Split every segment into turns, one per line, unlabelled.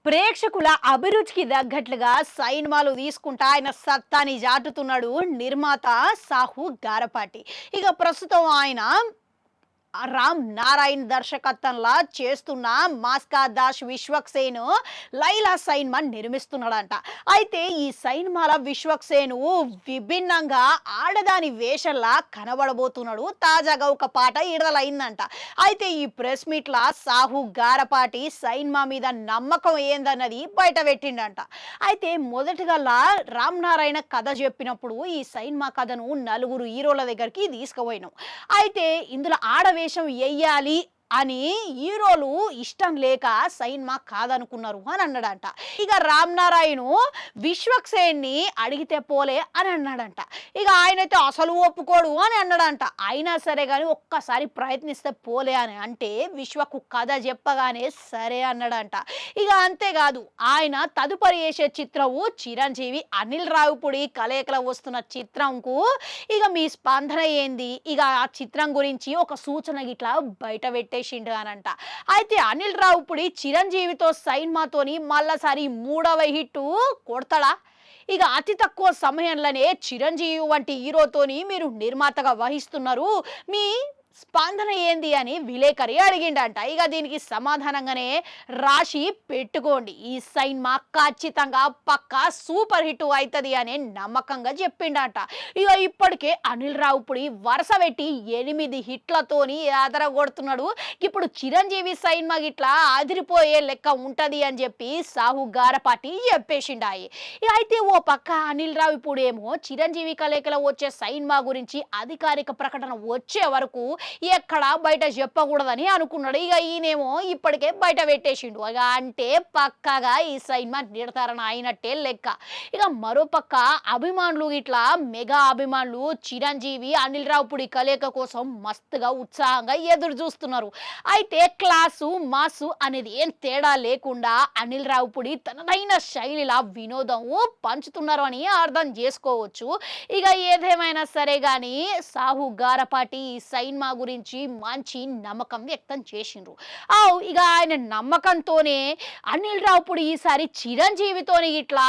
ప్రేక్షకుల అభిరుచికి తగ్గట్లుగా సైన్మాలు తీసుకుంటా ఆయన సత్తాని చాటుతున్నాడు నిర్మాత సాహు గారపాటి. ఇక ప్రస్తుతం ఆయన రామ్ నారాయణ్ దర్శకత్వంలా చేస్తున్న మాస్కా దాష్ విశ్వక్సేన్ లైలా సైన్మా నిర్మిస్తున్నాడంట. అయితే ఈ సైన్మాల విశ్వక్సేను విభిన్నంగా ఆడదాని వేషంలా కనబడబోతున్నాడు. తాజాగా ఒక పాట విడుదలైందంట. అయితే ఈ ప్రెస్ మీట్లా సాహు గారపాటి సైన్మా మీద నమ్మకం ఏందన్నది బయట పెట్టిండంట. అయితే మొదటగా రామ్ నారాయణ కథ చెప్పినప్పుడు ఈ సైన్మా కథను నలుగురు హీరోల దగ్గరికి తీసుకుపోయినాం. అయితే ఇందులో ఆడవేషం వెయ్యాలి అని హీరోలు ఇష్టం లేక సైన్మా కాదనుకున్నారు అని అన్నాడంట. ఇక రామ్ నారాయణ విశ్వక్సేన్ని అడిగితే పోలే అని అన్నాడంట. ఇక ఆయనైతే అసలు ఒప్పుకోడు అని అన్నాడంట. అయినా సరే కానీ ఒక్కసారి ప్రయత్నిస్తే పోలే అని అంటే విశ్వకు కథ చెప్పగానే సరే అన్నాడంట. ఇక అంతేకాదు ఆయన తదుపరి వేసే చిత్రము చిరంజీవి అనిల్ రావిపూడి కలయికలో వస్తున్న చిత్రంకు ఇక మీ స్పందన ఏంది, ఇక ఆ చిత్రం గురించి ఒక సూచన గిట్లా బయట పెట్టేసిండు అనంట. అయితే అనిల్ రావిపూడి చిరంజీవితో సైన్మాతోని మళ్ళసారి మూడవ హిట్టు కొడతాడా? ఇక అతి తక్కువ సమయంలోనే చిరంజీవి వంటి హీరోతోని మీరు నిర్మాతగా వహిస్తున్నారు, మీ స్పందన ఏంది అని విలేకరి అడిగిండంట. ఇక దీనికి సమాధానంగానే రాసి పెట్టుకోండి, ఈ సైన్మా ఖచ్చితంగా పక్కా సూపర్ హిట్ అవుతుంది అనే నమ్మకంగా చెప్పిండట. ఇక ఇప్పటికే అనిల్ రావిపూడి వరుస పెట్టి 8 హిట్లతోని అదరగొడుతున్నాడు. ఇప్పుడు చిరంజీవి సైన్మా గిట్లా అదిరిపోయే లెక్క ఉంటది అని చెప్పి సాహు గారపాటి చెప్పేసిండాయి. ఇక అయితే ఓ పక్క అనిల్ రావిపూడి ఏమో చిరంజీవి కలయికలో వచ్చే సైన్మా గురించి అధికారిక ప్రకటన వచ్చే వరకు ఎక్కడ బయట చెప్పకూడదని అనుకున్నాడు. ఇక ఈయనేమో ఇప్పటికే బయట పెట్టేసిండు. ఇక అంటే పక్కగా ఈ సైన్మా నిర్ధారణ అయినట్టే లెక్క. ఇక మరోపక్క అభిమానులు ఇట్లా మెగా అభిమానులు చిరంజీవి అనిల్ రావిపూడి కలయిక కోసం మస్తుగా ఉత్సాహంగా ఎదురు చూస్తున్నారు. అయితే క్లాసు మాసు అనేది ఏం తేడా లేకుండా అనిల్ రావిపూడి తనదైన శైలిలా వినోదం పంచుతున్నారు అని అర్థం చేసుకోవచ్చు. ఇక ఏదేమైనా సరే కానీ సాహు గారపాటి ఈ సైన్మా గురించి మంచి నమ్మకం వ్యక్తం చేసిండ్రు. ఇక ఆయన నమ్మకంతోనే అనిల్ రావిపూడి ఈసారి చిరంజీవితోని ఇట్లా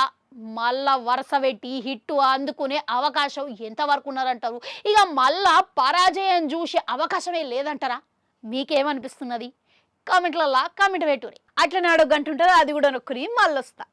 మళ్ళా వరుస పెట్టి హిట్టు అందుకునే అవకాశం ఎంతవరకు ఉన్నారంటారు? ఇక మళ్ళా పరాజయం చూసే అవకాశమే లేదంటారా? మీకేమనిపిస్తున్నది? కామెంట్లలో కామెంట్ పెట్టుర్రి. అట్లనే అడుగు గంటుంటారు, అది కూడా నొక్కుని మళ్ళొస్తా.